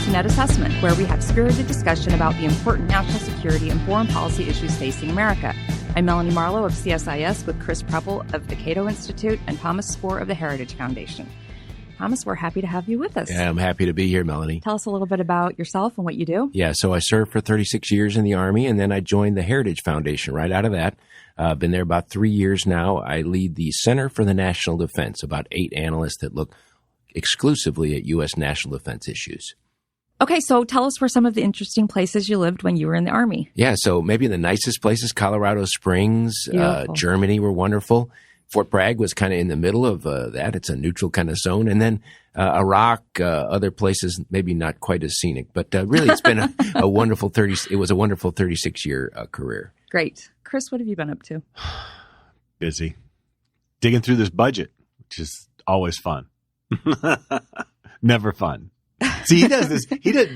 to Net Assessment, where we have spirited discussion about the important national security and foreign policy issues facing America. I'm Melanie Marlowe of CSIS with Chris Preble of the Cato Institute and Thomas Spoehr of the Heritage Foundation. Thomas, we're happy to have you with us. Yeah, I'm happy to be here, Melanie. Tell us a little bit about yourself and what you do. Yeah, so I served for 36 years in the Army, and then I joined the Heritage Foundation right out of that. I've been there about 3 years now. I lead the Center for the National Defense, about 8 analysts that look exclusively at U.S. national defense issues. Okay, so tell us where some of the interesting places you lived when you were in the Army. Yeah, so maybe the nicest places, Colorado Springs, Germany were wonderful. Fort Bragg was kind of in the middle of that. It's a neutral kind of zone. And then Iraq, other places, maybe not quite as scenic. But really, it's been a wonderful 36-year career. Great. Chris, what have you been up to? Busy. Digging through this budget, which is always fun. Never fun. See, he does this.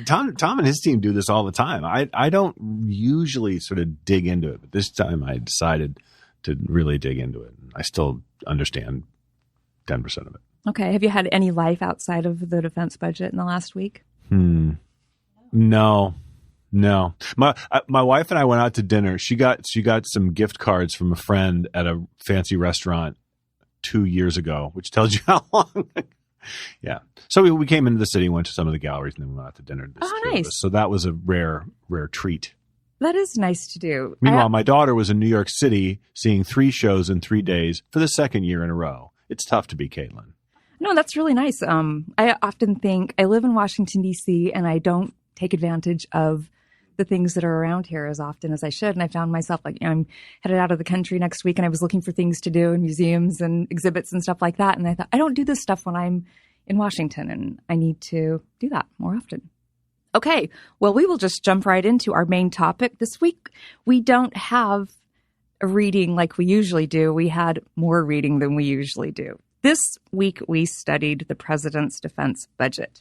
Tom and his team do this all the time. I don't usually sort of dig into it, but this time I decided to really dig into it. I still understand 10% of it. Okay. Have you had any life outside of the defense budget in the last week? No. My wife and I went out to dinner. She got some gift cards from a friend at a fancy restaurant 2 years ago, which tells you how long. Yeah. So we came into the city, went to some of the galleries, and then we went out to dinner. Nice. So that was a rare treat. That is nice to do. Meanwhile, my daughter was in New York City seeing 3 shows in 3 days for the second year in a row. It's tough to be Caitlin. No, that's really nice. I often think I live in Washington, D.C., and I don't take advantage of the things that are around here as often as I should. And I found myself I'm headed out of the country next week, and I was looking for things to do in museums and exhibits and stuff like that. And I thought, I don't do this stuff when I'm in Washington, and I need to do that more often. Okay, well, we will just jump right into our main topic. This week, we don't have a reading like we usually do. We had more reading than we usually do. This week, we studied the president's defense budget.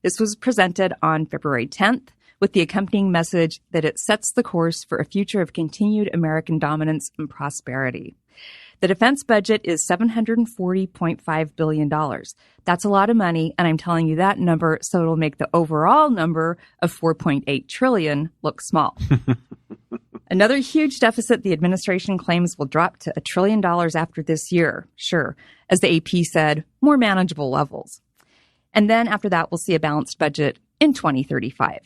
This was presented on February 10th with the accompanying message that it sets the course for a future of continued American dominance and prosperity. The defense budget is $740.5 billion. That's a lot of money, and I'm telling you that number so it'll make the overall number of $4.8 trillion look small. Another huge deficit the administration claims will drop to $1 trillion after this year. Sure, as the AP said, more manageable levels. And then after that, we'll see a balanced budget in 2035.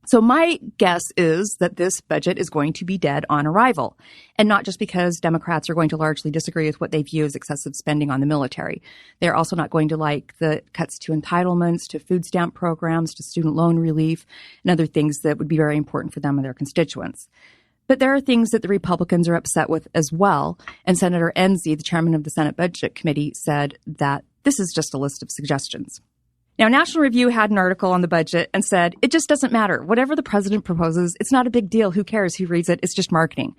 So my guess is that this budget is going to be dead on arrival, and not just because Democrats are going to largely disagree with what they view as excessive spending on the military. They're also not going to like the cuts to entitlements, to food stamp programs, to student loan relief, and other things that would be very important for them and their constituents. But there are things that the Republicans are upset with as well, and Senator Enzi, the chairman of the Senate Budget Committee, said that this is just a list of suggestions. Now, National Review had an article on the budget and said, it just doesn't matter. Whatever the president proposes, it's not a big deal. Who cares who reads it? It's just marketing.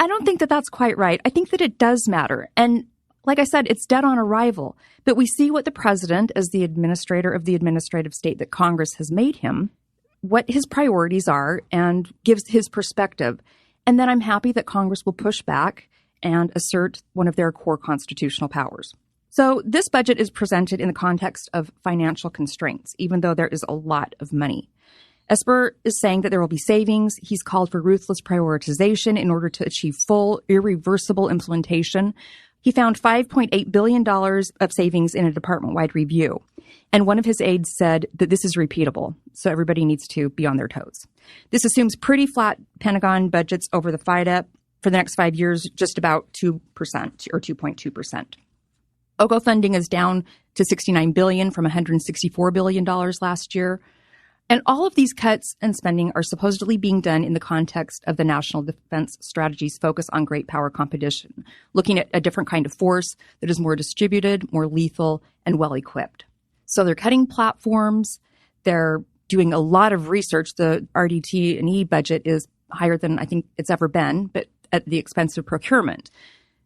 I don't think that that's quite right. I think that it does matter. And like I said, it's dead on arrival. But we see what the president, as the administrator of the administrative state that Congress has made him, what his priorities are and gives his perspective. And then I'm happy that Congress will push back and assert one of their core constitutional powers. So this budget is presented in the context of financial constraints, even though there is a lot of money. Spoehr is saying that there will be savings. He's called for ruthless prioritization in order to achieve full, irreversible implementation. He found $5.8 billion of savings in a department-wide review. And one of his aides said that this is repeatable, so everybody needs to be on their toes. This assumes pretty flat Pentagon budgets over the FYDP for the next 5 years, just about 2% or 2.2%. OCO funding is down to $69 billion from $164 billion last year. And all of these cuts and spending are supposedly being done in the context of the National Defense Strategy's focus on great power competition, looking at a different kind of force that is more distributed, more lethal, and well-equipped. So they're cutting platforms. They're doing a lot of research. The RDT&E budget is higher than I think it's ever been, but at the expense of procurement.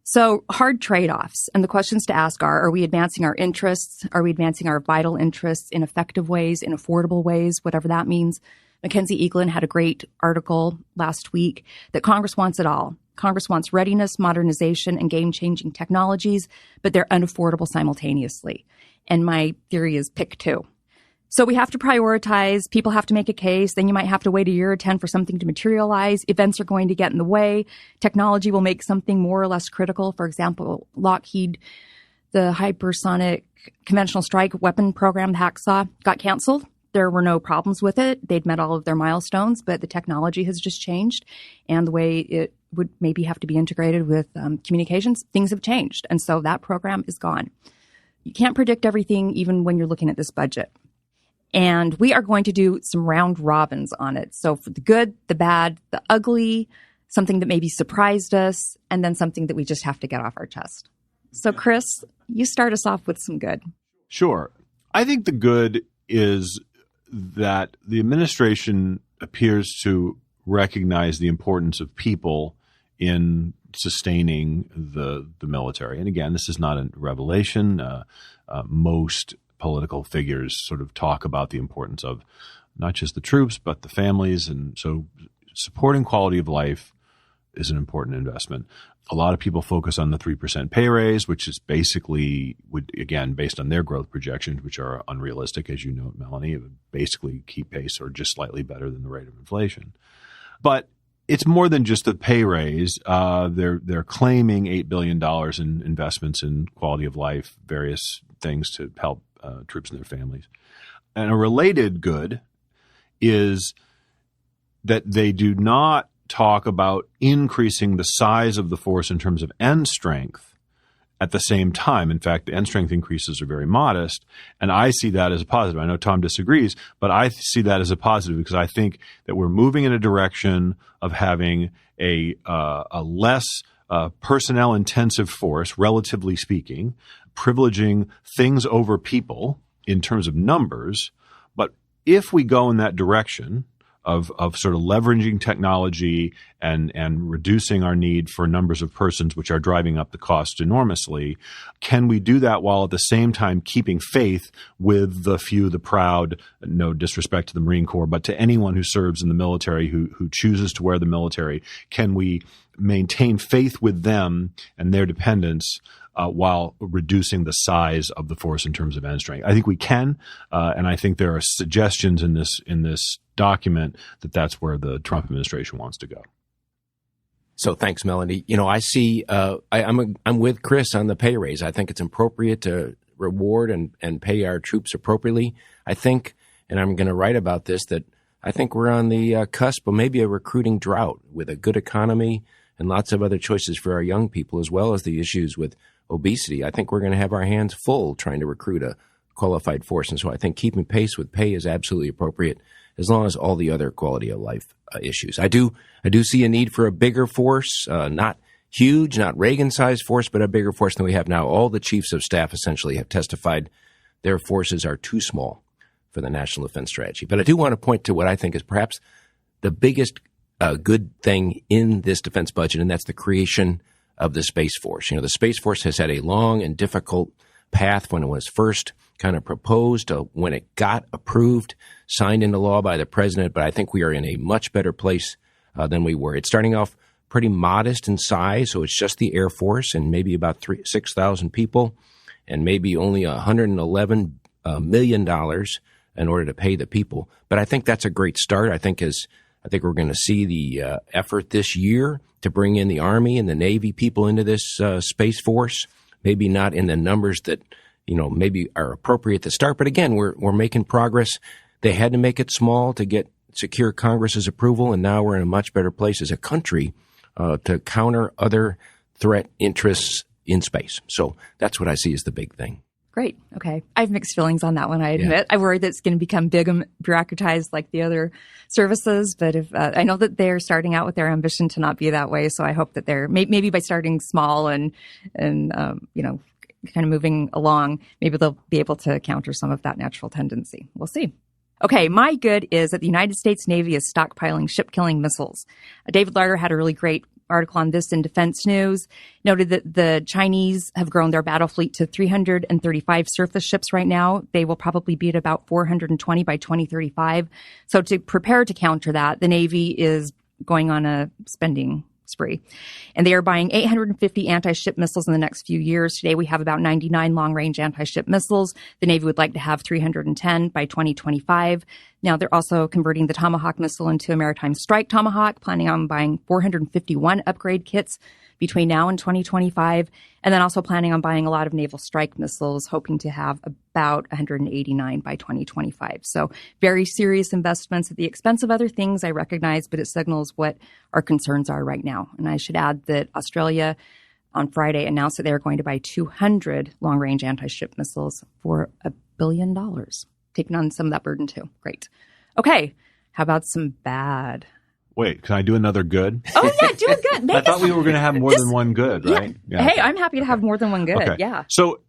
So hard trade-offs. And the questions to ask are we advancing our interests? Are we advancing our vital interests in effective ways, in affordable ways, whatever that means? Mackenzie Eaglin had a great article last week that Congress wants it all. Congress wants readiness, modernization, and game-changing technologies, but they're unaffordable simultaneously. And my theory is pick two. So we have to prioritize. People have to make a case. Then you might have to wait a year or 10 for something to materialize. Events are going to get in the way. Technology will make something more or less critical. For example, Lockheed, the hypersonic conventional strike weapon program, the HACSA, got canceled. There were no problems with it. They'd met all of their milestones, but the technology has just changed. And the way it would maybe have to be integrated with communications, things have changed. And so that program is gone. You can't predict everything, even when you're looking at this budget. And we are going to do some round robins on it. So for the good, the bad, the ugly, something that maybe surprised us, and then something that we just have to get off our chest. So Chris, you start us off with some good. Sure. I think the good is that the administration appears to recognize the importance of people in sustaining the military. And again, this is not a revelation. Most political figures sort of talk about the importance of not just the troops, but the families. And so supporting quality of life is an important investment. A lot of people focus on the 3% pay raise, which is basically, again, based on their growth projections, which are unrealistic, as you note, Melanie. It would basically keep pace or just slightly better than the rate of inflation. But it's more than just a pay raise. They're claiming $8 billion in investments in quality of life, various things to help troops and their families. And a related good is that they do not talk about increasing the size of the force in terms of end strength at the same time. In fact, the end strength increases are very modest, and I see that as a positive. I know Tom disagrees, but I see that as a positive because I think that we're moving in a direction of having a less personnel-intensive force, relatively speaking, privileging things over people in terms of numbers. But if we go in that direction of sort of leveraging technology and reducing our need for numbers of persons, which are driving up the cost enormously, can we do that while at the same time keeping faith with the few, the proud, no disrespect to the Marine Corps, but to anyone who serves in the military, who chooses to wear the military? Can we maintain faith with them and their dependents while reducing the size of the force in terms of end strength? I think we can, and I think there are suggestions in this document that that's where the Trump administration wants to go. So thanks, Melanie. You know, I see. I'm with Chris on the pay raise. I think it's appropriate to reward and pay our troops appropriately. I think, and I'm going to write about this, that I think we're on the cusp of maybe a recruiting drought with a good economy and lots of other choices for our young people, as well as the issues with obesity. I think we're going to have our hands full trying to recruit a qualified force. And so I think keeping pace with pay is absolutely appropriate, as long as all the other quality of life issues. I do see a need for a bigger force, not huge, not Reagan-sized force, but a bigger force than we have now. All the chiefs of staff essentially have testified their forces are too small for the national defense strategy. But I do want to point to what I think is perhaps the biggest good thing in this defense budget, and that's the creation of the Space Force. You know, the Space Force has had a long and difficult path when it was first kind of proposed, when it got approved, signed into law by the president. But I think we are in a much better place than we were. It's starting off pretty modest in size, so it's just the Air Force and maybe about 6,000 people, and maybe only $111 million in order to pay the people. But I think that's a great start. I think we're going to see the effort this year to bring in the Army and the Navy people into this Space Force. Maybe not in the numbers that, you know, maybe are appropriate to start. But again, we're making progress. They had to make it small to secure Congress's approval, and now we're in a much better place as a country to counter other threat interests in space. So that's what I see as the big thing. Great. Okay. I have mixed feelings on that one, I admit. Yeah. I worry that it's going to become big and bureaucratized like the other services. But if I know that they're starting out with their ambition to not be that way. So I hope that they're maybe by starting small and you know, kind of moving along, maybe they'll be able to counter some of that natural tendency. We'll see. Okay, my good is that the United States Navy is stockpiling ship-killing missiles. David Larter had a really great article on this in Defense News, noted that the Chinese have grown their battle fleet to 335 surface ships right now. They will probably be at about 420 by 2035. So to prepare to counter that, the Navy is going on a spending spree. And they are buying 850 anti-ship missiles in the next few years. Today, we have about 99 long-range anti-ship missiles. The Navy would like to have 310 by 2025. Now, they're also converting the Tomahawk missile into a maritime strike Tomahawk, planning on buying 451 upgrade kits between now and 2025, and then also planning on buying a lot of naval strike missiles, hoping to have about 189 by 2025. So very serious investments at the expense of other things, I recognize, but it signals what our concerns are right now. And I should add that Australia on Friday announced that they are going to buy 200 long-range anti-ship missiles for $1 billion, taking on some of that burden too. Great. Okay, how about some bad? Wait, can I do another good? Oh, yeah, do it good. I thought we were going to have more than one good, right? Yeah. Hey, I'm happy to have more than one good. Okay. Yeah. So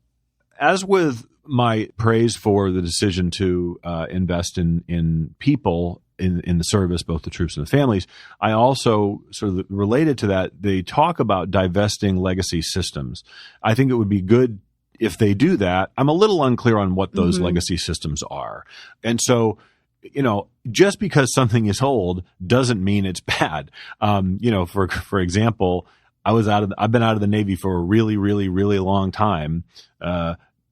as with my praise for the decision to invest in people in the service, both the troops and the families, I also sort of related to that, they talk about divesting legacy systems. I think it would be good if they do that. I'm a little unclear on what those legacy systems are. And so, just because something is old doesn't mean it's bad. For example, I've been out of the Navy for a really, really, really long time.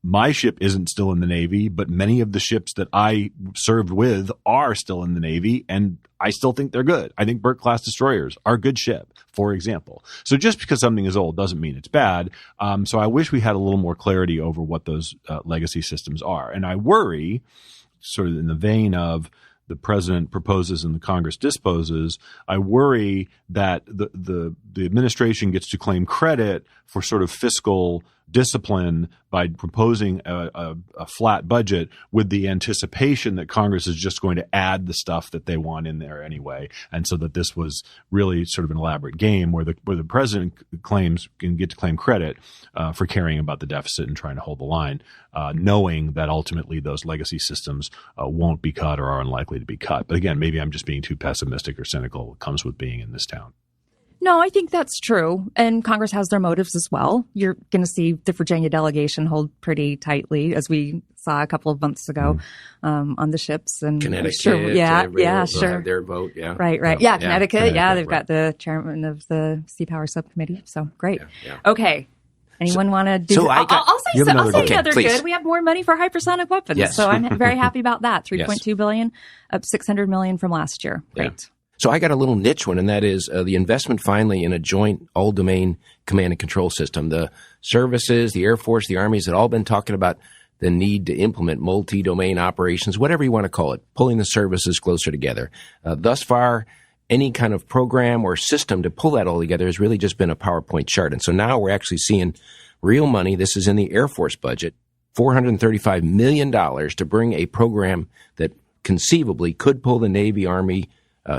My ship isn't still in the Navy, but many of the ships that I served with are still in the Navy, and I still think they're good. I think Burke-class destroyers are a good ship, for example. So just because something is old doesn't mean it's bad. So I wish we had a little more clarity over what those legacy systems are. And I worry, sort of in the vein of the president proposes and the Congress disposes, I worry that the administration gets to claim credit for sort of fiscal discipline by proposing a flat budget with the anticipation that Congress is just going to add the stuff that they want in there anyway. And so that this was really sort of an elaborate game where the president can get to claim credit for caring about the deficit and trying to hold the line, knowing that ultimately those legacy systems won't be cut or are unlikely to be cut. But again, maybe I'm just being too pessimistic or cynical. It comes with being in this town. No, I think that's true. And Congress has their motives as well. You're going to see the Virginia delegation hold pretty tightly, as we saw a couple of months ago on the ships. And Connecticut. Sure, yeah, sure. Have their vote, yeah. Right. Yeah, Connecticut. Yeah, they've got the chairman of the Sea Power Subcommittee. So great. Yeah. Okay. Anyone want to do? So I'll say another please. good. We have more money for hypersonic weapons. Yes. So I'm very happy about that. $3.2 Yes. billion, up $600 million from last year. Great. Yeah. So I got a little niche one, and that is the investment finally in a joint all-domain command and control system. The services, the Air Force, the Armies had all been talking about the need to implement multi-domain operations, whatever you want to call it, pulling the services closer together. Thus far, any kind of program or system to pull that all together has really just been a PowerPoint chart. And so now we're actually seeing real money. This is in the Air Force budget, $435 million to bring a program that conceivably could pull the Navy, Army,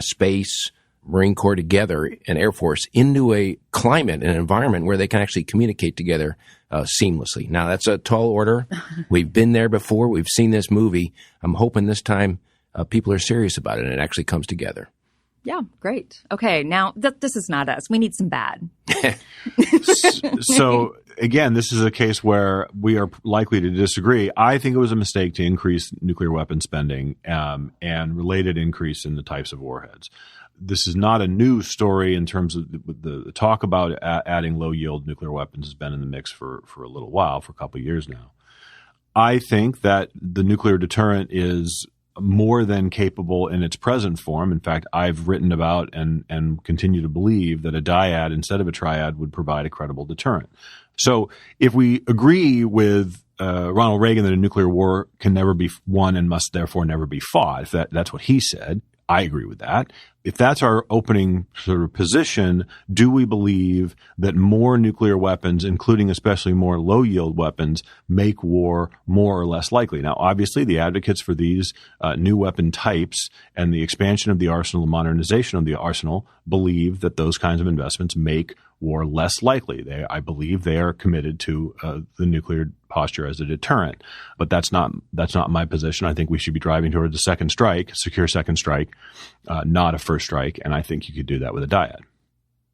Space, Marine Corps together, and Air Force into a climate and environment where they can actually communicate together seamlessly. Now, that's a tall order. We've been there before. We've seen this movie. I'm hoping this time people are serious about it and it actually comes together. Yeah, great. Okay, now this is not us. We need some bad. So again, this is a case where we are likely to disagree. I think it was a mistake to increase nuclear weapon spending and related increase in the types of warheads. This is not a new story in terms of the talk about adding low-yield nuclear weapons has been in the mix for a little while, for a couple of years now. I think that the nuclear deterrent is more than capable in its present form. In fact, I've written about and continue to believe that a dyad instead of a triad would provide a credible deterrent. So if we agree with Ronald Reagan that a nuclear war can never be won and must therefore never be fought, if that's what he said, I agree with that. If that's our opening sort of position, do we believe that more nuclear weapons, including especially more low-yield weapons, make war more or less likely? Now, obviously, the advocates for these new weapon types and the expansion of the arsenal, the modernization of the arsenal, believe that those kinds of investments make war less likely. I believe they are committed to the nuclear posture as a deterrent, but that's not my position. I think we should be driving towards a second strike, secure second strike, not a first strike, and I think you could do that with a dyad.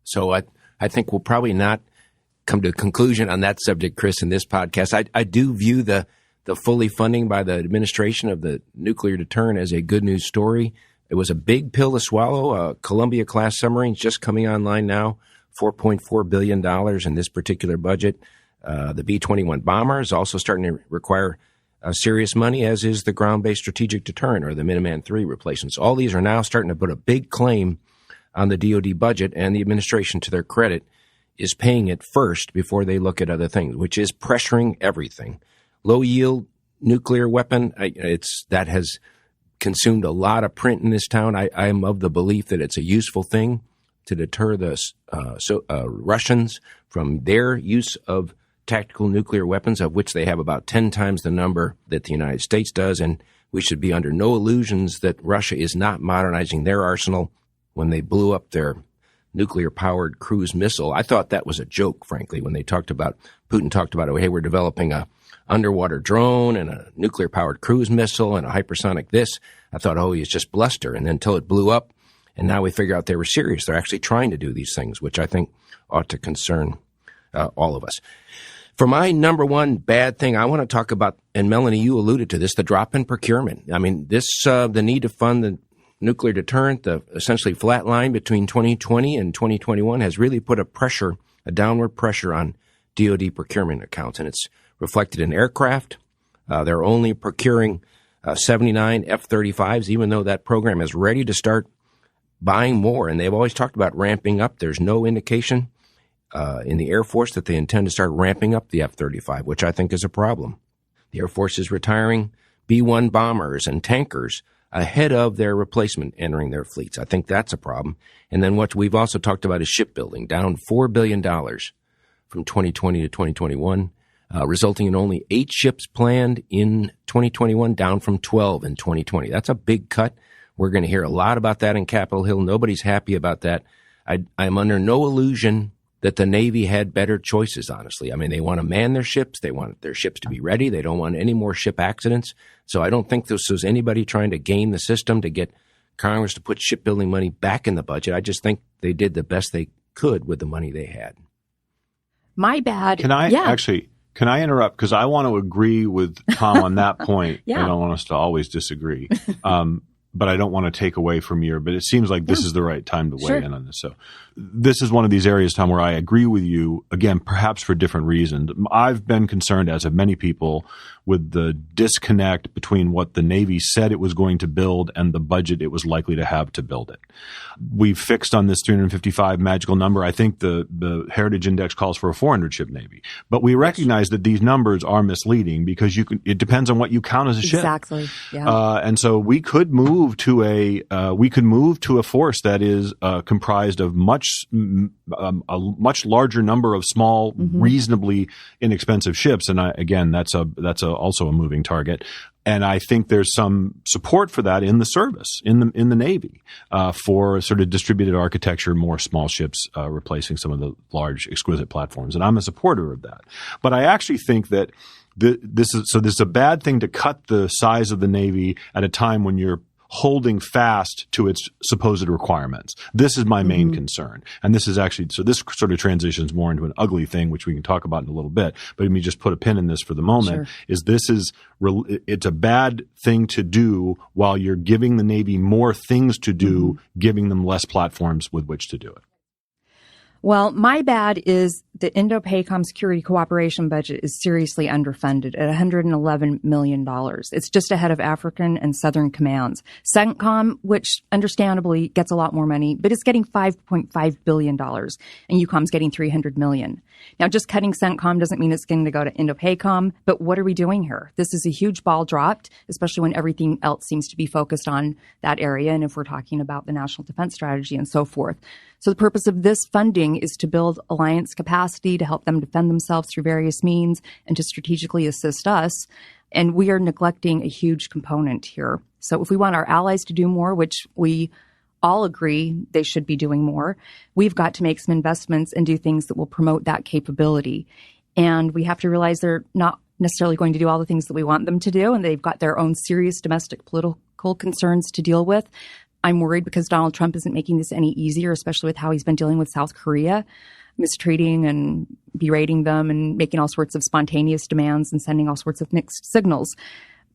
So I think we'll probably not come to a conclusion on that subject, Chris, in this podcast. I do view the fully funding by the administration of the nuclear deterrent as a good news story. It was a big pill to swallow. Columbia-class submarines just coming online now, $4.4 billion in this particular budget. The B-21 bomber is also starting to require serious money, as is the ground-based strategic deterrent, or the Minuteman III replacements. All these are now starting to put a big claim on the DoD budget, and the administration, to their credit, is paying it first before they look at other things, which is pressuring everything. Low-yield nuclear weapon, that has consumed a lot of print in this town. I am of the belief that it's a useful thing to deter the Russians from their use of tactical nuclear weapons, of which they have about 10 times the number that the United States does. And we should be under no illusions that Russia is not modernizing their arsenal. When they blew up their nuclear-powered cruise missile, I thought that was a joke, frankly, when Putin talked about, hey, we're developing a underwater drone and a nuclear-powered cruise missile and a hypersonic this. I thought, he's just bluster. And then until it blew up, and now we figure out they were serious. They're actually trying to do these things, which I think ought to concern all of us. For my number one bad thing, I want to talk about, and Melanie, you alluded to this, the drop in procurement. I mean, the need to fund the nuclear deterrent, the essentially flat line between 2020 and 2021 has really put a downward pressure on DoD procurement accounts, and it's reflected in aircraft. They're only procuring 79 F-35s, even though that program is ready to start buying more, and they've always talked about ramping up. There's no indication in the Air Force that they intend to start ramping up the F-35, which I think is a problem. The Air Force is retiring B-1 bombers and tankers ahead of their replacement entering their fleets. I think that's a problem. And then what we've also talked about is shipbuilding, down $4 billion from 2020 to 2021, resulting in only 8 ships planned in 2021, down from 12 in 2020. That's a big cut. We're going to hear a lot about that in Capitol Hill. Nobody's happy about that. I'm under no illusion that the Navy had better choices, honestly. I mean, they want to man their ships. They want their ships to be ready. They don't want any more ship accidents. So I don't think this was anybody trying to game the system to get Congress to put shipbuilding money back in the budget. I just think they did the best they could with the money they had. My bad. Can I interrupt? Because I want to agree with Tom on that point. I don't want us to always disagree. But I don't want to take away from but it seems like this is the right time to weigh in on this. So this is one of these areas, Tom, where I agree with you, again, perhaps for different reasons. I've been concerned, as have many people, with the disconnect between what the Navy said it was going to build and the budget it was likely to have to build it. We've fixed on this 355 magical number. I think the Heritage Index calls for a 400-ship Navy. But we recognize that these numbers are misleading because it depends on what you count as a ship. Exactly. Yeah. And so we could move to a force that is comprised of a much larger number of small, reasonably inexpensive ships. And again, that's also a moving target. And I think there's some support for that in the service, in the Navy, for sort of distributed architecture, more small ships, replacing some of the large, exquisite platforms. And I'm a supporter of that. But I actually think that this is a bad thing to cut the size of the Navy at a time when you're holding fast to its supposed requirements. This is my main concern. And this is actually, so this sort of transitions more into an ugly thing, which we can talk about in a little bit. But let me just put a pin in this for the moment, it's a bad thing to do while you're giving the Navy more things to do, giving them less platforms with which to do it. Well, my bad is the Indo-PACOM security cooperation budget is seriously underfunded at $111 million. It's just ahead of African and Southern commands. CENTCOM, which understandably gets a lot more money, but it's getting $5.5 billion, and EUCOM's getting $300 million. Now, just cutting CENTCOM doesn't mean it's going to go to Indo-PACOM, but what are we doing here? This is a huge ball dropped, especially when everything else seems to be focused on that area, and if we're talking about the national defense strategy and so forth. So the purpose of this funding is to build alliance capacity to help them defend themselves through various means and to strategically assist us. And we are neglecting a huge component here. So if we want our allies to do more, which we all agree they should be doing more, we've got to make some investments and do things that will promote that capability. And we have to realize they're not necessarily going to do all the things that we want them to do, and they've got their own serious domestic political concerns to deal with. I'm worried because Donald Trump isn't making this any easier, especially with how he's been dealing with South Korea, mistreating and berating them and making all sorts of spontaneous demands and sending all sorts of mixed signals.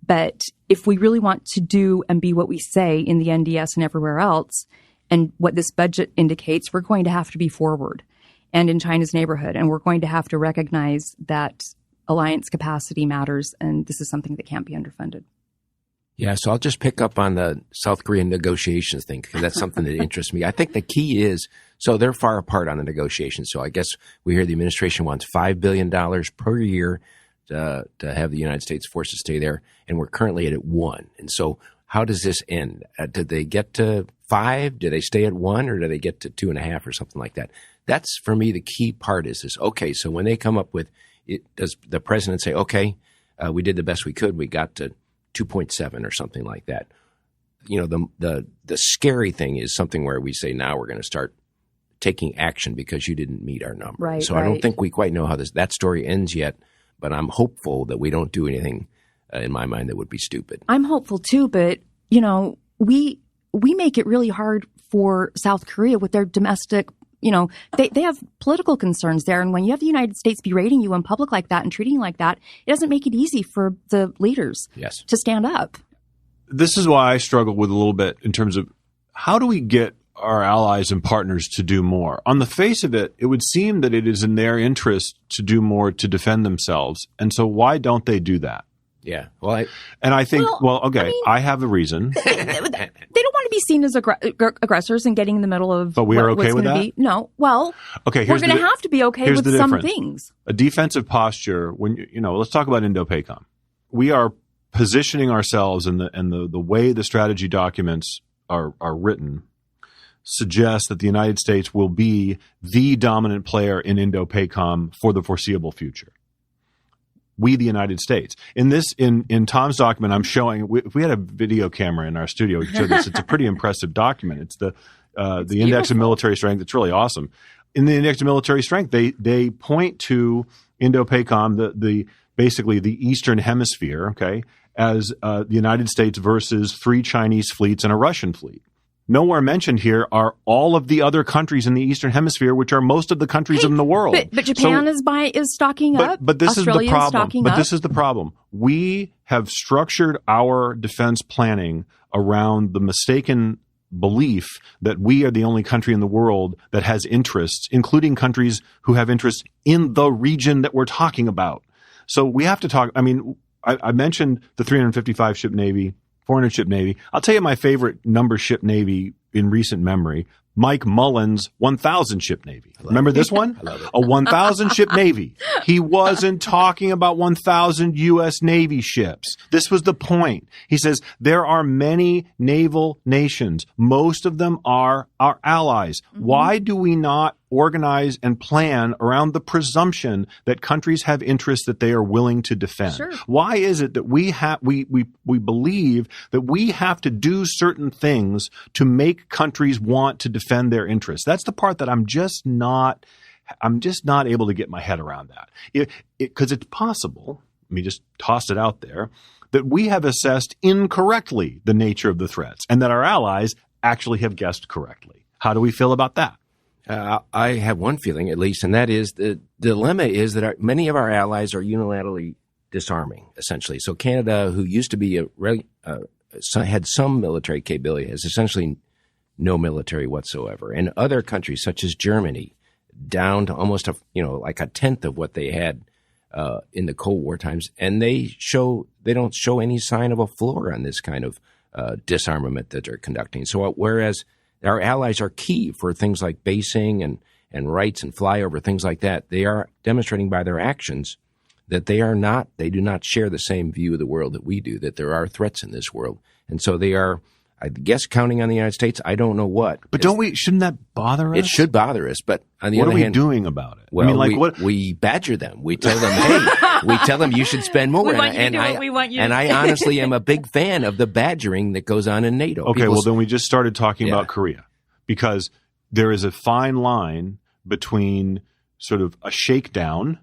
But if we really want to do and be what we say in the NDS and everywhere else, and what this budget indicates, we're going to have to be forward and in China's neighborhood. And we're going to have to recognize that alliance capacity matters. And this is something that can't be underfunded. Yeah, so I'll just pick up on the South Korean negotiations thing, because that's something that interests me. I think the key is, so they're far apart on the negotiations. So I guess we hear the administration wants $5 billion per year to have the United States forces stay there, and we're currently at 1. And so how does this end? Did they get to 5? Do they stay at 1, or do they get to 2.5 or something like that? That's, for me, the key part is this. Okay, so when they come up with it, does the president say, okay, we did the best we could, we got to 2.7 or something like that? You know, the scary thing is something where we say, now we're going to start taking action because you didn't meet our number. Right, so I don't think we quite know how that story ends yet, but I'm hopeful that we don't do anything in my mind that would be stupid. I'm hopeful too, but you know, we make it really hard for South Korea with their domestic. You know, they have political concerns there. And when you have the United States berating you in public like that and treating you like that, it doesn't make it easy for the leaders to stand up. This is why I struggle with a little bit in terms of how do we get our allies and partners to do more? On the face of it, it would seem that it is in their interest to do more to defend themselves. And so why don't they do that? Yeah. Well, I think, I have a reason. They don't want to be seen as aggressors and getting in the middle of. But we are okay with that? No. Well, okay, we're going to have to be okay with some things. A defensive posture, when let's talk about Indo-PACOM. We are positioning ourselves, and the way the strategy documents are written suggests that the United States will be the dominant player in Indo-PACOM for the foreseeable future. We, the United States. In Tom's document, I'm showing, if we had a video camera in our studio, we could show this. It's a pretty impressive document. It's the Index of Military Strength. It's really awesome. In the Index of Military Strength, they point to Indo-PACOM, basically the Eastern Hemisphere, okay, as the United States versus 3 Chinese fleets and a Russian fleet. Nowhere mentioned here are all of the other countries in the Eastern Hemisphere, which are most of the countries in the world. But Japan is stocking up. But this Australia is the problem. Stocking up. This is the problem. We have structured our defense planning around the mistaken belief that we are the only country in the world that has interests, including countries who have interests in the region that we're talking about. So we have to talk. I mean, I mentioned the 355 ship Navy. 400 ship Navy. I'll tell you my favorite number ship Navy in recent memory. Mike Mullen's 1,000 ship Navy. Remember this one? I love it. A 1,000 ship Navy. He wasn't talking about 1,000 U.S. Navy ships. This was the point. He says there are many naval nations. Most of them are our allies. Mm-hmm. Why do we not organize and plan around the presumption that countries have interests that they are willing to defend? Sure. Why is it that we believe that we have to do certain things to make countries want to defend their interests? That's the part that I'm just not able to get my head around that. Because it's possible, let me just toss it out there, that we have assessed incorrectly the nature of the threats and that our allies actually have guessed correctly. How do we feel about that? I have one feeling, at least, and that is the dilemma is that many of our allies are unilaterally disarming, essentially. So Canada, who used to be had some military capability, has essentially no military whatsoever. And other countries, such as Germany, down to almost like a tenth of what they had in the Cold War times, and they don't show any sign of a floor on this kind of disarmament that they're conducting. So whereas our allies are key for things like basing and rights and flyover, things like that, they are demonstrating by their actions that they do not share the same view of the world that we do, that there are threats in this world. And so they are, I guess, counting on the United States. I don't know what. But shouldn't that bother us? It should bother us. But on the other hand, what are we doing about it? Well, I mean, we badger them. We tell them, hey, we tell them you should spend more. We want you to do what we want you to do. And I honestly am a big fan of the badgering that goes on in NATO. Okay, well, then we just started talking about Korea, because there is a fine line between sort of a shakedown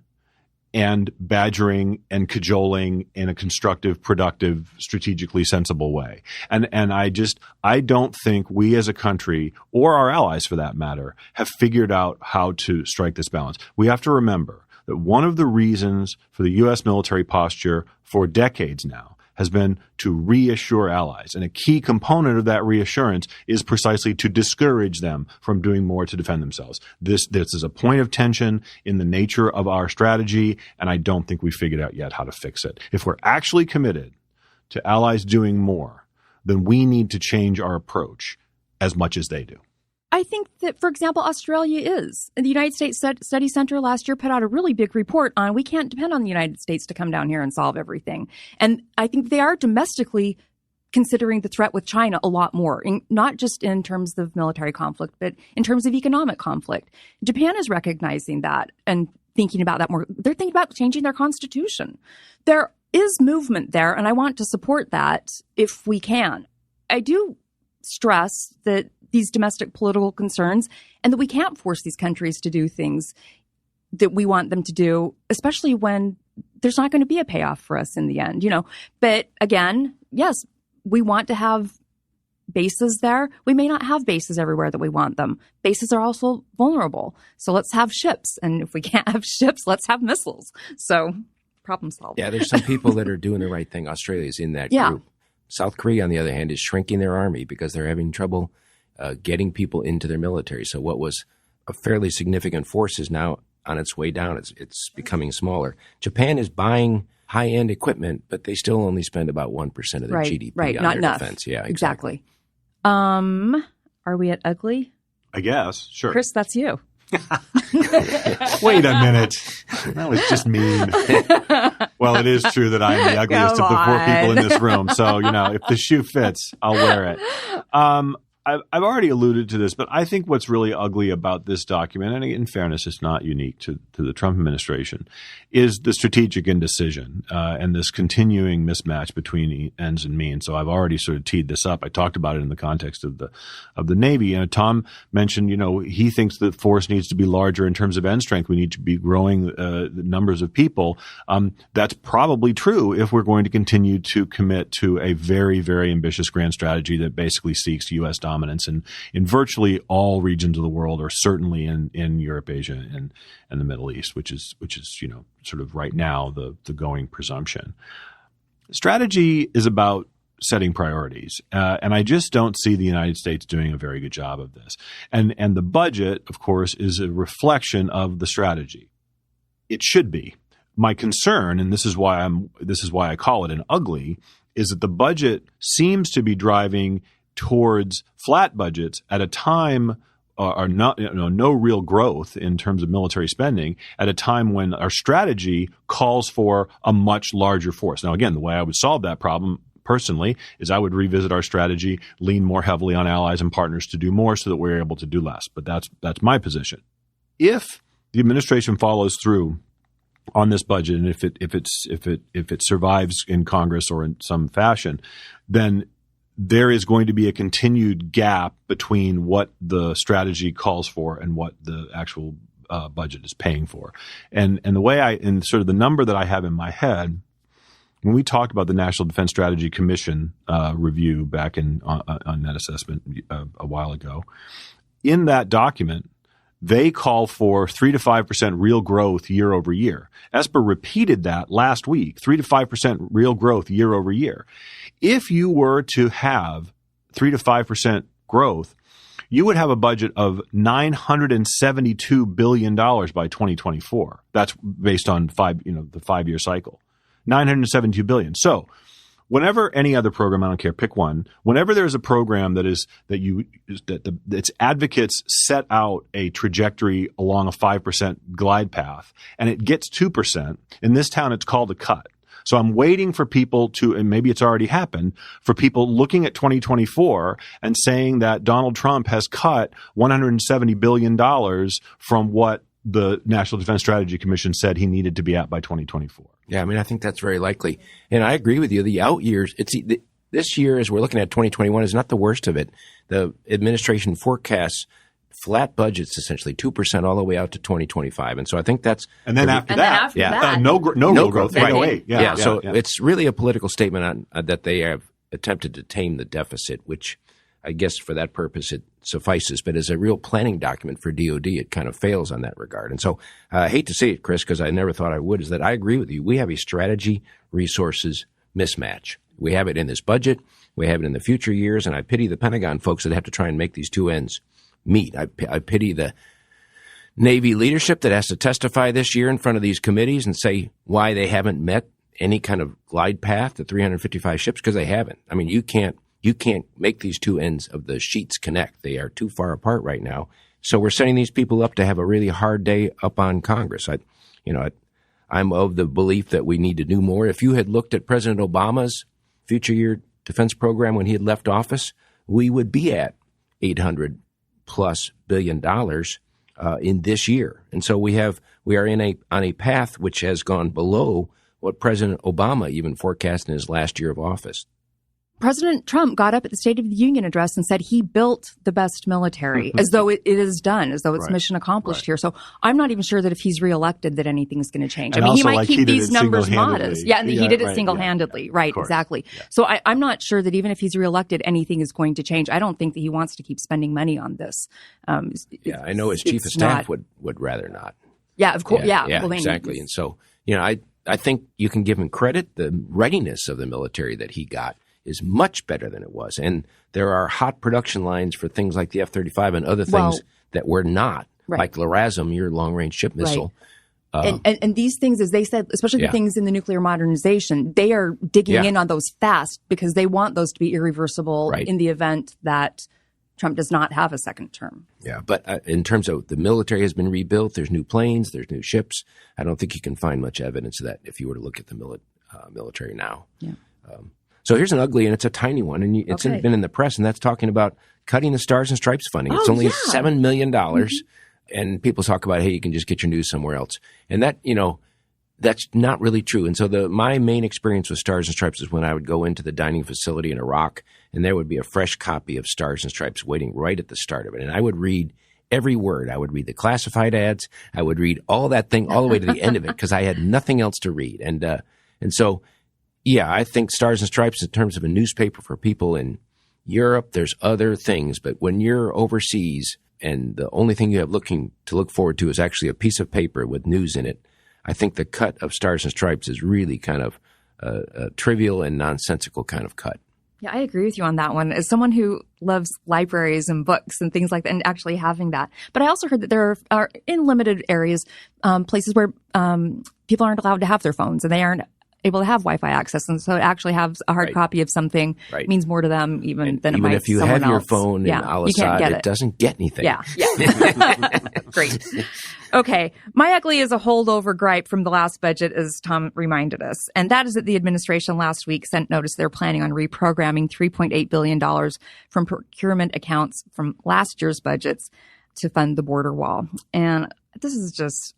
and badgering and cajoling in a constructive, productive, strategically sensible way. And I don't think we as a country, or our allies for that matter, have figured out how to strike this balance. We have to remember that one of the reasons for the U.S. military posture for decades now has been to reassure allies. And a key component of that reassurance is precisely to discourage them from doing more to defend themselves. This is a point of tension in the nature of our strategy, and I don't think we figured out yet how to fix it. If we're actually committed to allies doing more, then we need to change our approach as much as they do. I think that, for example, Australia is. The United States Study Center last year put out a really big report on we can't depend on the United States to come down here and solve everything. And I think they are domestically considering the threat with China a lot more, not just in terms of military conflict, but in terms of economic conflict. Japan is recognizing that and thinking about that more. They're thinking about changing their constitution. There is movement there, and I want to support that if we can. I do stress that these domestic political concerns and that we can't force these countries to do things that we want them to do, especially when there's not going to be a payoff for us in the end, But again, yes, we want to have bases there. We may not have bases everywhere that we want them. Bases are also vulnerable. So let's have ships. And if we can't have ships, let's have missiles. So problem solved. Yeah, there's some people that are doing the right thing. Australia's in that group. South Korea, on the other hand, is shrinking their army because they're having trouble getting people into their military. So what was a fairly significant force is now on its way down. It's becoming smaller. Japan is buying high-end equipment, but they still only spend about 1% of their GDP on not their enough. defense. Yeah, exactly. Are we at ugly? I guess. Sure. Chris, that's you. Wait a minute. That was just mean. Well, it is true that I am the ugliest of the four people in this room. So, if the shoe fits, I'll wear it. I've already alluded to this, but I think what's really ugly about this document, and in fairness, it's not unique to the Trump administration, is the strategic indecision and this continuing mismatch between ends and means. So I've already sort of teed this up. I talked about it in the context of the Navy. Tom mentioned, he thinks that force needs to be larger in terms of end strength. We need to be growing the numbers of people. That's probably true if we're going to continue to commit to a very, very ambitious grand strategy that basically seeks U.S. dominance in virtually all regions of the world, or certainly in Europe, Asia, and the Middle East, which is sort of right now the going presumption. Strategy is about setting priorities, and I just don't see the United States doing a very good job of this. And the budget, of course, is a reflection of the strategy. It should be. My concern, and this is why I call it an ugly, is that the budget seems to be driving towards flat budgets at a time or not, no real growth in terms of military spending at a time when our strategy calls for a much larger force. Now, again, the way I would solve that problem personally is I would revisit our strategy, lean more heavily on allies and partners to do more so that we're able to do less. But that's my position. If the administration follows through on this budget, and if it survives in Congress or in some fashion, then there is going to be a continued gap between what the strategy calls for and what the actual budget is paying for. And the way and sort of the number that I have in my head, when we talked about the National Defense Strategy Commission review back on net assessment a while ago, in that document, they call for 3 to 5% real growth year over year. Esper repeated that last week, 3 to 5% real growth year over year. If you were to have 3 to 5% growth, you would have a budget of $972 billion by 2024. That's based on the 5-year cycle. $972 billion. So whenever any other program, I don't care, pick one, whenever there's a program that its advocates set out a trajectory along a 5% glide path and it gets 2%, in this town it's called a cut. So I'm waiting for people to, and maybe it's already happened, for people looking at 2024 and saying that Donald Trump has cut $170 billion from what the National Defense Strategy Commission said he needed to be at by 2024. Yeah, I think that's very likely. And I agree with you. The out years, this year, as we're looking at 2021, is not the worst of it. The administration forecasts flat budgets, essentially 2% all the way out to 2025. And so I think that's... And then after that, no real growth. Right. So it's really a political statement on that they have attempted to tame the deficit, which I guess for that purpose it suffices. But as a real planning document for DOD, it kind of fails on that regard. And so I hate to say it, Chris, because I never thought I would, is that I agree with you. We have a strategy resources mismatch. We have it in this budget. We have it in the future years. And I pity the Pentagon folks that have to try and make these two ends meet. I pity the Navy leadership that has to testify this year in front of these committees and say why they haven't met any kind of glide path to 355 ships, because they haven't. I mean, you can't make these two ends of the sheets connect. They are too far apart right now. So we're setting these people up to have a really hard day up on Congress. I'm of the belief that we need to do more. If you had looked at President Obama's future year defense program when he had left office, we would be at $800+ billion in this year. And so we are on a path which has gone below what President Obama even forecast in his last year of office. President Trump got up at the State of the Union address and said he built the best military, as though it is done, as though it's mission accomplished here. So I'm not even sure that if he's reelected that anything's going to change. And I mean, he might like keep these numbers modest. modest. Yeah, and he did it single-handedly. Yeah. Right, exactly. Yeah. So I'm not sure that even if he's reelected, anything is going to change. I don't think that he wants to keep spending money on this. I know his chief of staff would rather not. Yeah, of course. Yeah, well, exactly. And so, I think you can give him credit. The readiness of the military that he got is much better than it was. And there are hot production lines for things like the F-35 and other things that were not, like LRASM, your long-range ship missile. Right. And these things, as they said, especially the things in the nuclear modernization, they are digging in on those fast because they want those to be irreversible in the event that Trump does not have a second term. Yeah, but in terms of the military has been rebuilt, there's new planes, there's new ships. I don't think you can find much evidence of that if you were to look at the military now. Yeah. So here's an ugly, and it's a tiny one, and it's been in the press, and that's talking about cutting the Stars and Stripes funding. It's only $7 million, and people talk about, hey, you can just get your news somewhere else. And that, that's not really true. And so my main experience with Stars and Stripes is when I would go into the dining facility in Iraq, and there would be a fresh copy of Stars and Stripes waiting right at the start of it. And I would read every word. I would read the classified ads. I would read all that thing all the way to the end of it because I had nothing else to read. And so, yeah, I think Stars and Stripes in terms of a newspaper for people in Europe, there's other things. But when you're overseas and the only thing you have to look forward to is actually a piece of paper with news in it, I think the cut of Stars and Stripes is really kind of a trivial and nonsensical kind of cut. Yeah, I agree with you on that one. As someone who loves libraries and books and things like that, and actually having that. But I also heard that there are in limited areas, places where people aren't allowed to have their phones and they aren't able to have Wi-Fi access, and so to actually have a hard copy of something means more to them than it might if you someone have your else. phone in Al-Assad, it doesn't get anything. Yeah. Great. Okay. My ugly is a holdover gripe from the last budget, as Tom reminded us, and that is that the administration last week sent notice they're planning on reprogramming $3.8 billion from procurement accounts from last year's budgets to fund the border wall. And this is just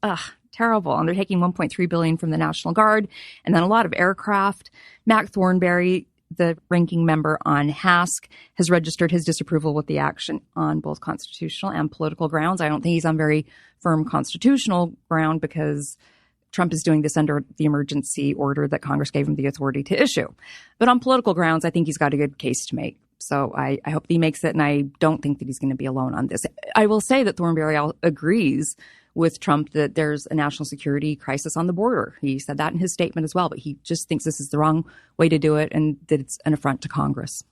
terrible. And they're taking $1.3 billion from the National Guard and then a lot of aircraft. Mac Thornberry, the ranking member on HASC, has registered his disapproval with the action on both constitutional and political grounds. I don't think he's on very firm constitutional ground because Trump is doing this under the emergency order that Congress gave him the authority to issue. But on political grounds, I think he's got a good case to make. So I hope he makes it, and I don't think that he's going to be alone on this. I will say that Thornberry agrees with Trump that there's a national security crisis on the border. He said that in his statement as well, but he just thinks this is the wrong way to do it and that it's an affront to Congress.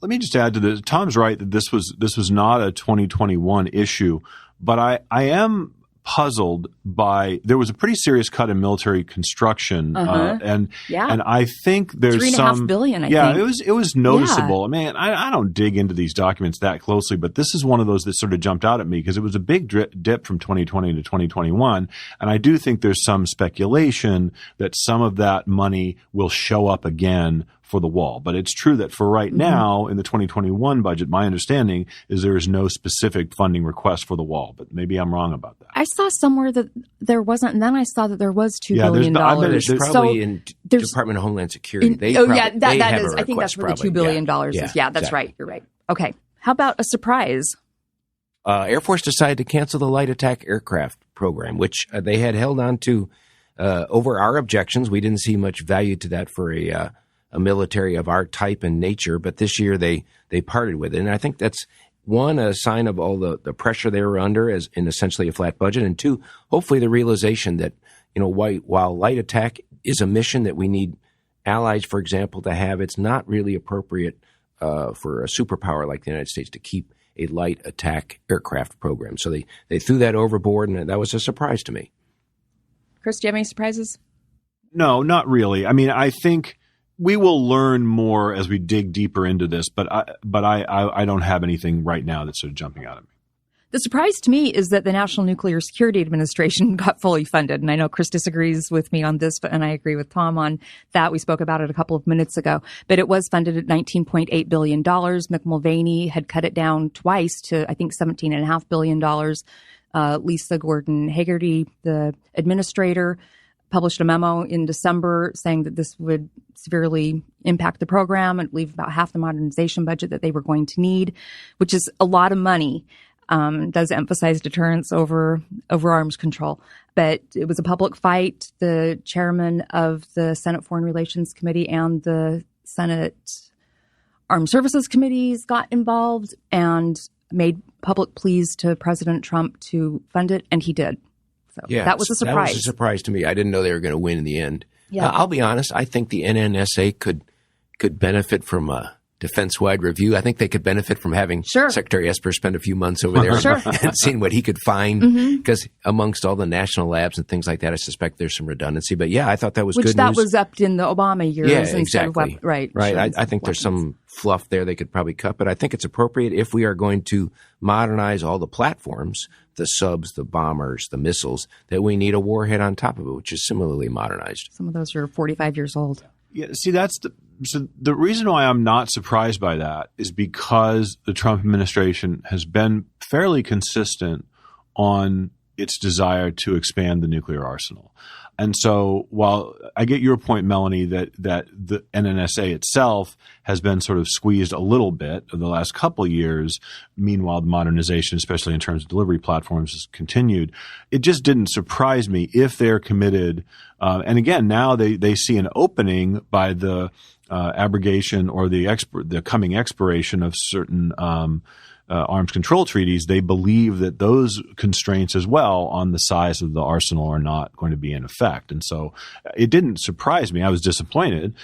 Let me just add to this. Tom's right that this was not a 2021 issue, but I am puzzled by there was a pretty serious cut in military construction, and I think there's $3.5 billion. I think. It was noticeable. Yeah. I mean, I don't dig into these documents that closely, but this is one of those that sort of jumped out at me because it was a big dip from 2020 to 2021, and I do think there's some speculation that some of that money will show up again for the wall. But it's true that for right now in the 2021 budget, my understanding is there is no specific funding request for the wall, but maybe I'm wrong about that. I saw somewhere that there wasn't, and then I saw that there was $2 billion. There's probably in Department of Homeland Security. That is. I think that's where the $2 billion is. Yeah, that's exactly. Right. You're right. Okay. How about a surprise? Air Force decided to cancel the light attack aircraft program, which they had held on to over our objections. We didn't see much value to that for a military of our type and nature, but this year they parted with it. And I think that's, one, a sign of all the pressure they were under as in essentially a flat budget, and two, hopefully the realization that, while light attack is a mission that we need allies, for example, to have. It's not really appropriate for a superpower like the United States to keep a light attack aircraft program. So they threw that overboard, and that was a surprise to me. Chris, do you have any surprises? No, not really. I mean, I think we will learn more as we dig deeper into this, but I don't have anything right now that's sort of jumping out at me. The surprise to me is that the National Nuclear Security Administration got fully funded. And I know Chris disagrees with me on this, and I agree with Tom on that. We spoke about it a couple of minutes ago. But it was funded at $19.8 billion. Mick Mulvaney had cut it down twice to, I think, $17.5 billion. Lisa Gordon Hagerty, the administrator, published a memo in December saying that this would severely impact the program and leave about half the modernization budget that they were going to need, which is a lot of money. Does emphasize deterrence over arms control. But it was a public fight. The chairman of the Senate Foreign Relations Committee and the Senate Armed Services Committees got involved and made public pleas to President Trump to fund it, and he did. So yeah, that was a surprise. That was a surprise to me. I didn't know they were going to win in the end. Yeah. I'll be honest. I think the NNSA could benefit from a defense-wide review. I think they could benefit from having Secretary Esper spend a few months over there and seeing what he could find. Because amongst all the national labs and things like that, I suspect there's some redundancy. But yeah, I thought that was good news. Which that was upped in the Obama years. Yeah, exactly. Right. Right. I think there's some fluff there they could probably cut. But I think it's appropriate if we are going to modernize all the platforms, the subs, the bombers, the missiles, that we need a warhead on top of it, which is similarly modernized. Some of those are 45 years old. Yeah, see, so the reason why I'm not surprised by that is because the Trump administration has been fairly consistent on its desire to expand the nuclear arsenal. And so while I get your point, Melanie, that the NNSA itself has been sort of squeezed a little bit over the last couple of years, meanwhile the modernization, especially in terms of delivery platforms, has continued. It just didn't surprise me if they're committed. And again, now they see an opening by the abrogation or the coming expiration of certain arms control treaties. They believe that those constraints as well on the size of the arsenal are not going to be in effect. And so it didn't surprise me. I was disappointed.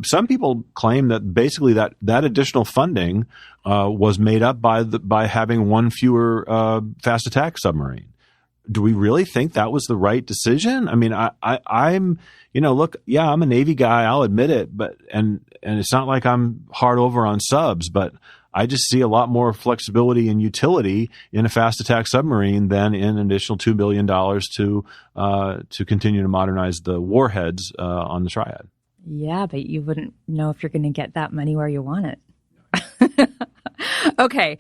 Some people claim that basically that additional funding was made up by having one fewer fast attack submarine. Do we really think that was the right decision? I mean, I'm, look, yeah, I'm a Navy guy. I'll admit it, but, and it's not like I'm hard over on subs, but I just see a lot more flexibility and utility in a fast attack submarine than in an additional $2 billion to continue to modernize the warheads on the Triad. Yeah, but you wouldn't know if you're going to get that money where you want it. Okay.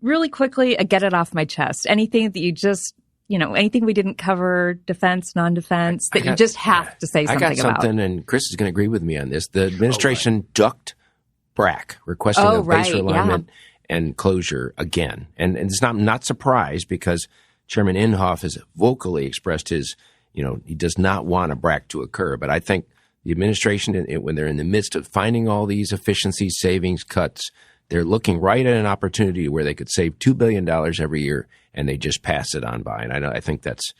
Really quickly, get it off my chest. Anything that you just, anything we didn't cover, defense, non-defense, that you just have to say something about. I got something, and Chris is going to agree with me on this. The administration ducked BRAC, requesting a base realignment and closure again. And it's not surprised because Chairman Inhofe has vocally expressed his, he does not want a BRAC to occur. But I think the administration, when they're in the midst of finding all these efficiencies, savings, cuts, they're looking right at an opportunity where they could save $2 billion every year, and they just pass it on by. And I think that's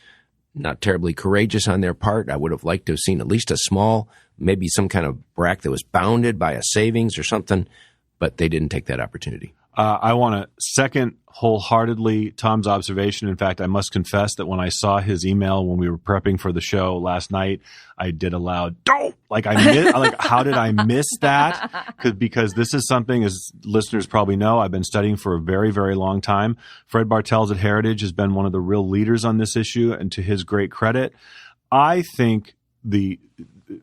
not terribly courageous on their part. I would have liked to have seen at least a small, maybe some kind of BRAC that was bounded by a savings or something, but they didn't take that opportunity. I want to second wholeheartedly Tom's observation. In fact, I must confess that when I saw his email when we were prepping for the show last night, I did a loud "don't!" How did I miss that? Because this is something, as listeners probably know, I've been studying for a very, very long time. Fred Bartels at Heritage has been one of the real leaders on this issue, and to his great credit, I think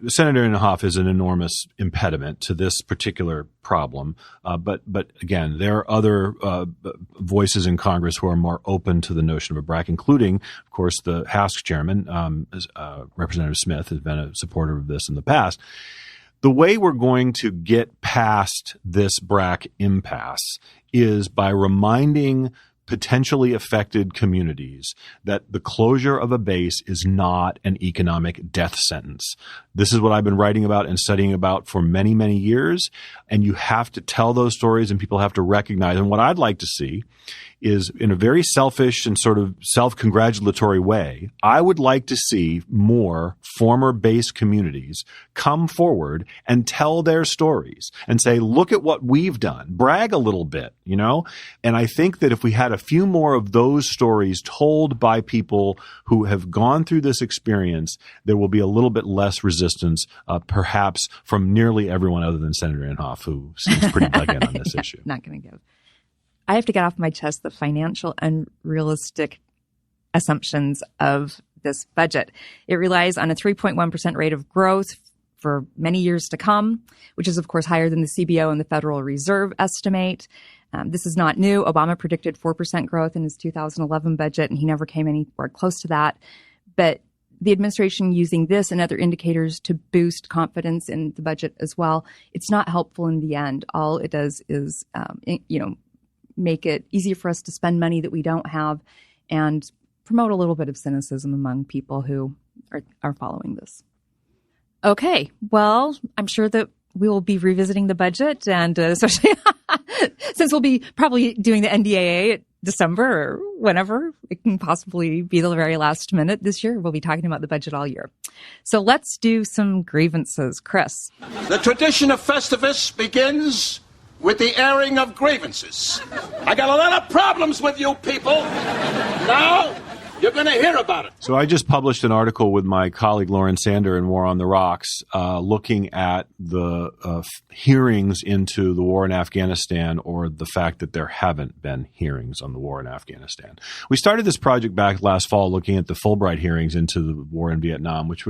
Senator Inhofe is an enormous impediment to this particular problem. But again, there are other voices in Congress who are more open to the notion of a BRAC, including, of course, the House chairman, Representative Smith, has been a supporter of this in the past. The way we're going to get past this BRAC impasse is by reminding potentially affected communities that the closure of a base is not an economic death sentence. This is what I've been writing about and studying about for many, many years. And you have to tell those stories, and people have to recognize. And what I'd like to see is in a very selfish and sort of self-congratulatory way, I would like to see more former base communities come forward and tell their stories and say, look at what we've done, brag a little bit, you know? And I think that if we had a few more of those stories told by people who have gone through this experience, there will be a little bit less resistance, perhaps from nearly everyone other than Senator Inhofe, who seems pretty dug in on this issue. Not going to give. I have to get off my chest the financial unrealistic assumptions of this budget. It relies on a 3.1% rate of growth for many years to come, which is, of course, higher than the CBO and the Federal Reserve estimate. This is not new. Obama predicted 4% growth in his 2011 budget, and he never came anywhere close to that. But the administration using this and other indicators to boost confidence in the budget as well, it's not helpful in the end. All it does is, make it easier for us to spend money that we don't have and promote a little bit of cynicism among people who are following this. Okay, well, I'm sure that we will be revisiting the budget, and especially since we'll be probably doing the NDAA at December or whenever it can possibly be the very last minute this year. We'll be talking about the budget all year. So let's do some grievances. Chris. The tradition of Festivus begins with the airing of grievances. I got a lot of problems with you people. Now, you're going to hear about it. So I just published an article with my colleague Lauren Sander in War on the Rocks, looking at the hearings into the war in Afghanistan, or the fact that there haven't been hearings on the war in Afghanistan. We started this project back last fall looking at the Fulbright hearings into the war in Vietnam, which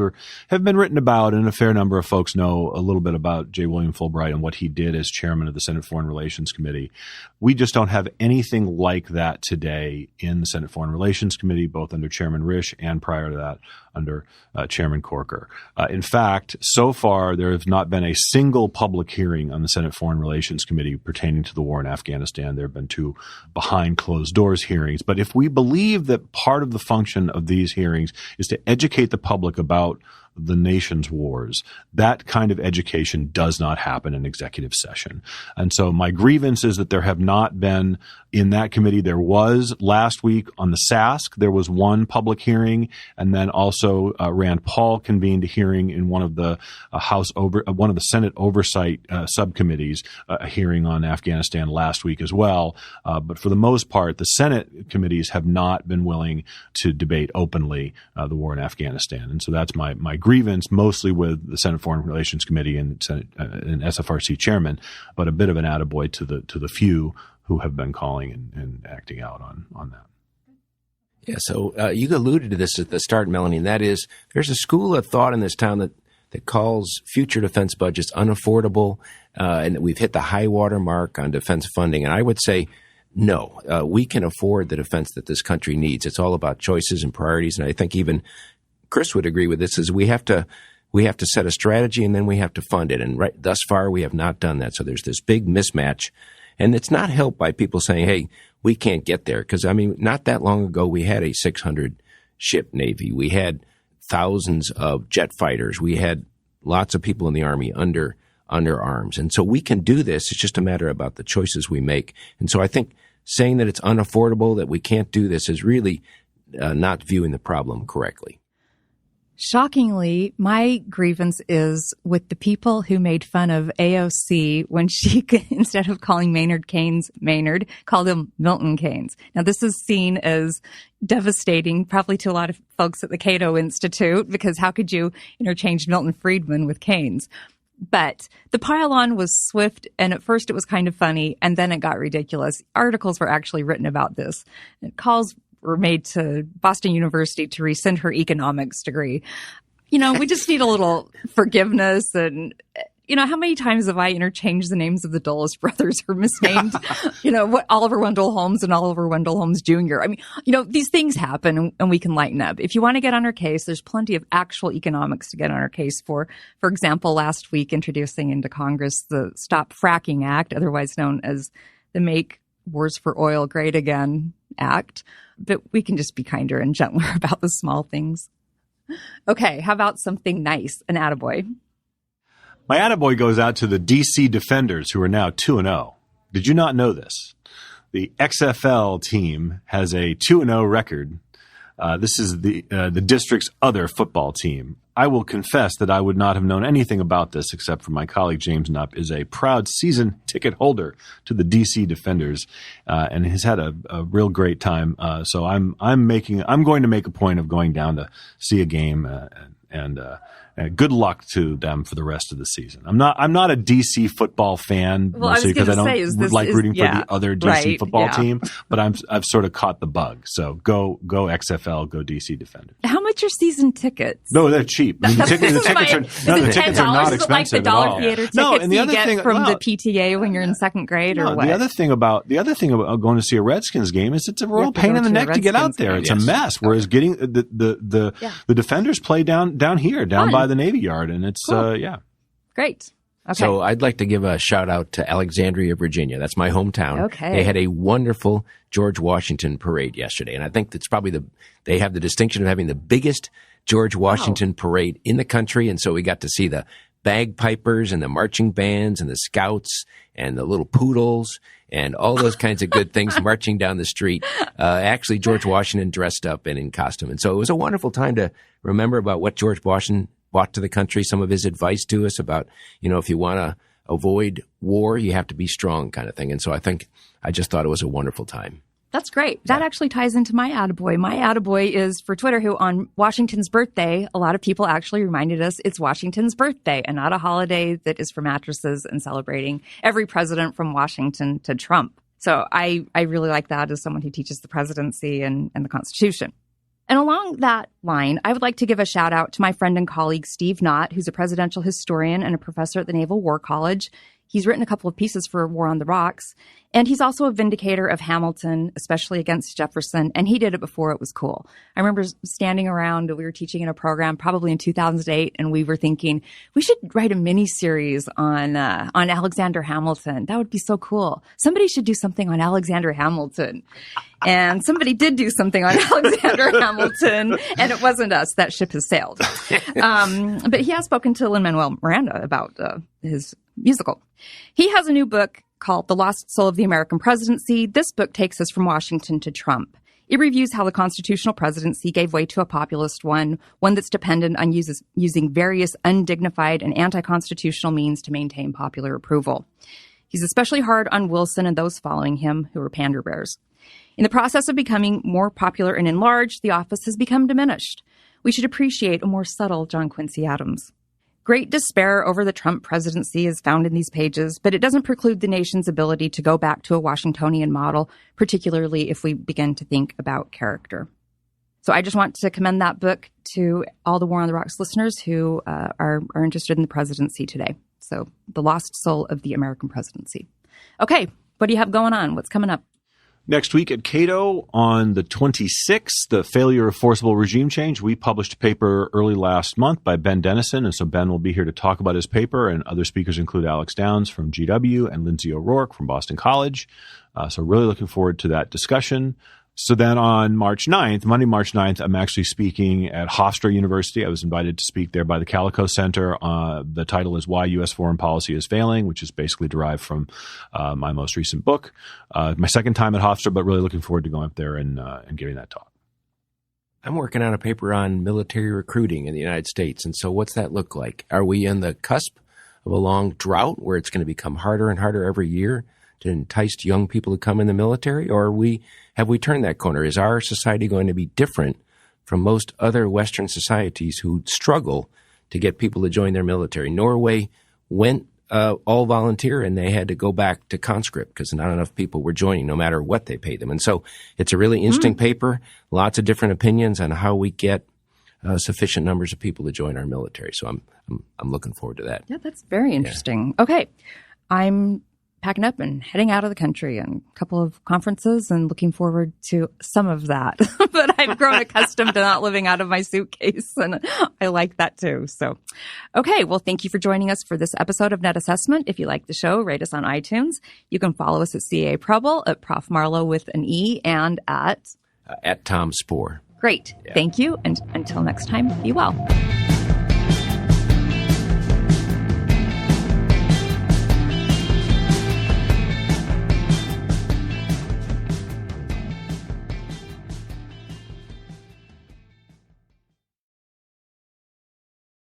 have been written about, and a fair number of folks know a little bit about J. William Fulbright and what he did as chairman of the Senate Foreign Relations Committee. We just don't have anything like that today in the Senate Foreign Relations Committee, both under Chairman Risch and prior to that under Chairman Corker. In fact, so far there has not been a single public hearing on the Senate Foreign Relations Committee pertaining to the war in Afghanistan. There have been 2 behind closed doors hearings. But if we believe that part of the function of these hearings is to educate the public about the nation's wars, that kind of education does not happen in executive session. And so my grievance is that there have not been in that committee. There was last week on the SASC, there was one public hearing, and then also Rand Paul convened a hearing in one of the one of the Senate oversight subcommittees, a hearing on Afghanistan last week as well. But for the most part, the Senate committees have not been willing to debate openly the war in Afghanistan. And so that's my grievance, mostly with the Senate Foreign Relations Committee and Senate and SFRC chairman, but a bit of an attaboy to the few who have been calling and acting out on that. Yeah, so you alluded to this at the start, Melanie, and that is there's a school of thought in this town that calls future defense budgets unaffordable, and that we've hit the high water mark on defense funding. And I would say, no, we can afford the defense that this country needs. It's all about choices and priorities, and I think even Chris would agree with this, is we have to set a strategy and then we have to fund it. And thus far, we have not done that. So there's this big mismatch. And it's not helped by people saying, hey, we can't get there. Because, I mean, not that long ago, we had a 600-ship Navy. We had thousands of jet fighters. We had lots of people in the Army under arms. And so we can do this. It's just a matter about the choices we make. And so I think saying that it's unaffordable, that we can't do this, is really not viewing the problem correctly. Shockingly, my grievance is with the people who made fun of AOC when she, instead of calling Maynard Keynes Maynard, called him Milton Keynes. Now, this is seen as devastating, probably to a lot of folks at the Cato Institute, because how could you interchange Milton Friedman with Keynes? But the pile-on was swift, and at first it was kind of funny, and then it got ridiculous. Articles were actually written about this. Calls were made to Boston University to rescind her economics degree. We just need a little forgiveness. And, how many times have I interchanged the names of the Dulles brothers or misnamed, Oliver Wendell Holmes and Oliver Wendell Holmes Jr.? I mean, these things happen and we can lighten up. If you want to get on our case, there's plenty of actual economics to get on our case for. For example, last week introducing into Congress the Stop Fracking Act, otherwise known as the Make Wars for Oil Great Again Act. But we can just be kinder and gentler about the small things. Okay, how about something nice, an attaboy? My attaboy goes out to the D.C. Defenders, who are now 2-0. Did you not know this? The XFL team has a 2-0 record. This is the district's other football team. I will confess that I would not have known anything about this except for my colleague James Knupp is a proud season ticket holder to the DC Defenders, and has had a real great time. So I'm going to make a point of going down to see a game, and good luck to them for the rest of the season. I'm not a DC football fan, mostly because I don't like rooting for the other DC football team, but I've sort of caught the bug. So go XFL, go DC Defenders. How much are season tickets? No, they're cheap. I mean, the tickets are not expensive like the Dollar at all. Theater tickets you get from the PTA when you're in second grade, or what? The other thing about going to see a Redskins game is it's a real pain in the neck to get out there. It's a mess. Whereas getting the Defenders play down here, down by the Navy Yard, and it's cool. Great. Okay. So I'd like to give a shout out to Alexandria, Virginia. That's my hometown. Okay. They had a wonderful George Washington parade yesterday, and I think that's probably they have the distinction of having the biggest George Washington parade in the country, and so we got to see the bagpipers and the marching bands and the scouts and the little poodles and all those kinds of good things marching down the street. Actually, George Washington dressed up and in costume, and so it was a wonderful time to remember about what George Washington brought to the country, some of his advice to us about, if you want to avoid war, you have to be strong kind of thing. And so I just thought it was a wonderful time. That's great. That actually ties into my attaboy. My attaboy is for Twitter, who on Washington's birthday, a lot of people actually reminded us it's Washington's birthday and not a holiday that is for mattresses and celebrating every president from Washington to Trump. So I really like that as someone who teaches the presidency and the Constitution. And along that line, I would like to give a shout out to my friend and colleague, Steve Knott, who's a presidential historian and a professor at the Naval War College. He's written a couple of pieces for War on the Rocks, and he's also a vindicator of Hamilton, especially against Jefferson, and he did it before it was cool. I remember standing around, we were teaching in a program probably in 2008, and we were thinking, we should write a mini-series on Alexander Hamilton. That would be so cool. Somebody should do something on Alexander Hamilton. And somebody did do something on Alexander Hamilton, and it wasn't us. That ship has sailed. But he has spoken to Lin-Manuel Miranda about his musical. He has a new book called The Lost Soul of the American Presidency. This book takes us from Washington to Trump. It reviews how the constitutional presidency gave way to a populist one that's dependent on using various undignified and anti-constitutional means to maintain popular approval. He's especially hard on Wilson and those following him, who are pander bears. In the process of becoming more popular and enlarged, the office has become diminished. We should appreciate a more subtle John Quincy Adams. Great despair over the Trump presidency is found in these pages, but it doesn't preclude the nation's ability to go back to a Washingtonian model, particularly if we begin to think about character. So I just want to commend that book to all the War on the Rocks listeners who are interested in the presidency today. So The Lost Soul of the American Presidency. Okay, what do you have going on? What's coming up? Next week at Cato on the 26th, The Failure of Forcible Regime Change. We published a paper early last month by Ben Dennison, and so Ben will be here to talk about his paper, and other speakers include Alex Downs from GW and Lindsay O'Rourke from Boston College. So really looking forward to that discussion. So then on Monday, March 9th, I'm actually speaking at Hofstra University. I was invited to speak there by the Calico Center. The title is Why U.S. Foreign Policy is Failing, which is basically derived from my most recent book. My second time at Hofstra, but really looking forward to going up there and giving that talk. I'm working on a paper on military recruiting in the United States. And so what's that look like? Are we in the cusp of a long drought where it's going to become harder and harder every year to entice young people to come in the military? Or have we turned that corner? Is our society going to be different from most other Western societies who struggle to get people to join their military? Norway went all volunteer, and they had to go back to conscript because not enough people were joining, no matter what they paid them. And so it's a really interesting paper, lots of different opinions on how we get sufficient numbers of people to join our military. So I'm looking forward to that. Yeah, that's very interesting. Yeah. Okay. I'm packing up and heading out of the country and a couple of conferences and looking forward to some of that. But I've grown accustomed to not living out of my suitcase, and I like that too. So, okay. Well, thank you for joining us for this episode of Net Assessment. If you like the show, rate us on iTunes. You can follow us at CA Preble, at Prof. Marlowe with an E, and at Tom Spoehr. Great. Yeah. Thank you. And until next time, be well.